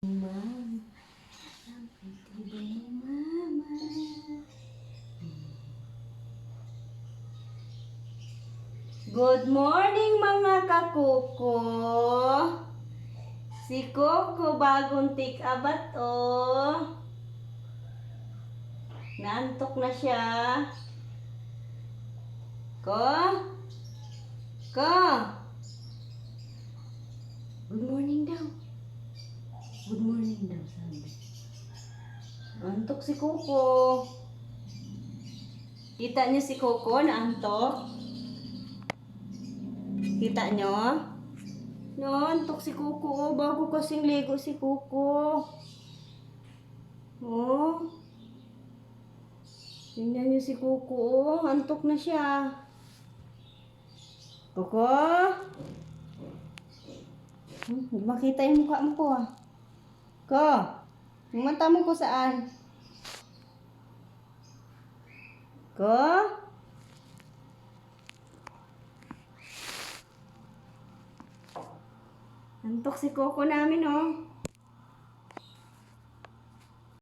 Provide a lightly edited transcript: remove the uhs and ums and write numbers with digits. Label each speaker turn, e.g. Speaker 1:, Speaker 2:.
Speaker 1: Mama, ang pretty ni Mama. Good morning mga kakuko. Si Coco bagong tik-abat oh. Naantok na siya. Ko? Good morning daw. Good morning daw sabi. Antok si Coco. Kita niyo si Coco na antok? Kita niyo? No, antok si Coco. Bago kasing ligo si Coco. Oh. Tingnan niyo si Coco. Antok na siya. Coco? Hindi makita yung mukha mo ko ah. Ko? Yung mata mo ko saan? Ko? Antok si Coco namin oh.